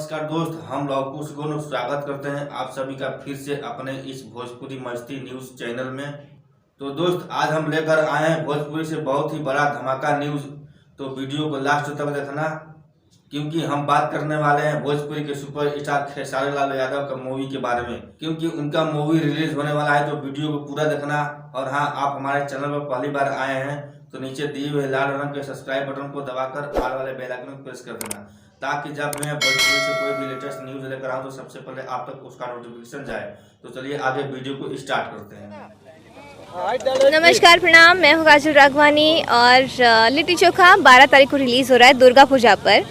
नमस्कार दोस्त, हम लवकुश गोनू स्वागत करते हैं आप सभी का फिर से अपने इस भोजपुरी मस्ती न्यूज चैनल में। तो दोस्त, आज हम लेकर आए हैं भोजपुरी से बहुत ही बड़ा धमाका न्यूज। तो वीडियो को लास्ट तक देखना, क्योंकि हम बात करने वाले हैं भोजपुरी के सुपरस्टार खेसारी लाल यादव का मूवी के बारे में, क्योंकि उनका मूवी रिलीज होने वाला है। तो वीडियो को पूरा देखना। और हाँ, आप हमारे चैनल पर पहली बार आए हैं तो नीचे दिए हुए लाल रंग के सब्सक्राइब बटन को दबाकर ऑल वाले बेल आइकन को प्रेस कर देना, ताकि जब मैं भोजपुरी से कोई भी लेटेस्ट न्यूज लेकर आऊँ तो सबसे पहले आप तक उसका नोटिफिकेशन जाए। तो चलिए आगे वीडियो को स्टार्ट करते हैं। नमस्कार, प्रणाम। मैं हूँ काजल राघवानी और लिट्टी चोखा 12 तारीख को रिलीज हो रहा है दुर्गा पूजा पर।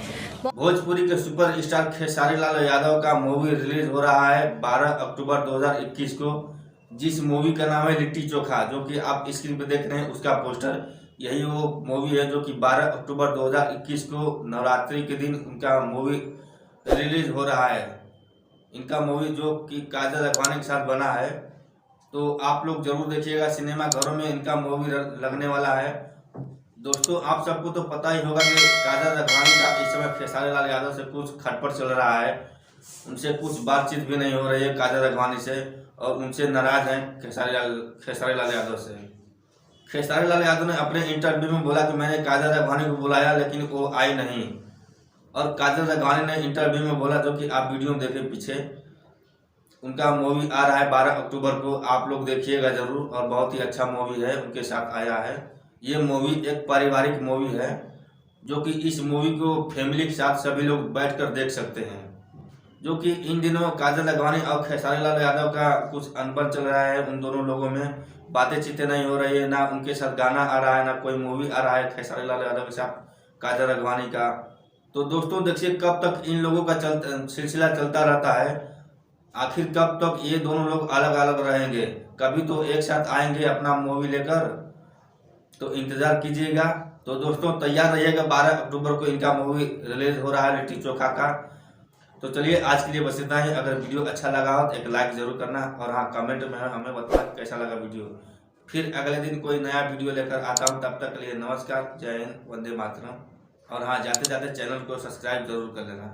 भोजपुरी के सुपरस्टार खेसारी लाल यादव का मूवी रिलीज हो रहा है 12 अक्टूबर 2021 को, जिस मूवी का नाम है लिट्टी चोखा, जो कि आप स्क्रीन पर देख रहे हैं उसका पोस्टर। यही वो मूवी है जो कि 12 अक्टूबर 2021 को नवरात्रि के दिन उनका मूवी रिलीज हो रहा है। इनका मूवी जो कि काजल राघवानी के साथ बना है, तो आप लोग जरूर देखिएगा। सिनेमा घरों में इनका मूवी लगने वाला है। दोस्तों, आप सबको तो पता ही होगा कि काजल राघवानी का इस समय खेसारी लाल यादव से कुछ खटपट चल रहा है। उनसे कुछ बातचीत भी नहीं हो रही है काजल राघवानी से, और उनसे नाराज हैं खेसारी लाल यादव से। खेसारी लाल यादव ने अपने इंटरव्यू में बोला कि मैंने काजल राघवानी को बुलाया लेकिन वो आई नहीं। और काजल राघवानी ने इंटरव्यू में बोला, जो कि आप वीडियो में देखें पीछे, उनका मूवी आ रहा है 12 अक्टूबर को, आप लोग देखिएगा जरूर। और बहुत ही अच्छा मूवी है, उनके साथ आया है। ये मूवी एक पारिवारिक मूवी है, जो कि इस मूवी को फैमिली के साथ सभी लोग बैठकर देख सकते हैं। जो कि इन दिनों काजल राघवानी और खेसारी लाल यादव का कुछ अनबन चल रहा है। उन दोनों लोगों में बातें चीतें नहीं हो रही है, ना उनके साथ गाना आ रहा है, ना कोई मूवी आ रहा है खेसारी लाल यादव के साथ काजल राघवानी का। तो दोस्तों देखिए, कब तक इन लोगों का सिलसिला चलता रहता है। आखिर कब तक ये दोनों लोग अलग अलग रहेंगे। कभी तो एक साथ आएंगे अपना मूवी लेकर, तो इंतजार कीजिएगा। तो दोस्तों तैयार रहिएगा, 12 अक्टूबर को इनका मूवी रिलीज हो रहा है लिट्टी चोखा का। तो चलिए आज के लिए बस इतना ही। अगर वीडियो अच्छा लगा हो तो एक लाइक जरूर करना, और हाँ, कमेंट में हमें बताना कैसा लगा वीडियो। फिर अगले दिन कोई नया वीडियो लेकर आता हूँ। तब तक के लिए नमस्कार, जय हिंद, वंदे मातरम। और हाँ, जाते जाते चैनल को सब्सक्राइब जरूर कर लेना।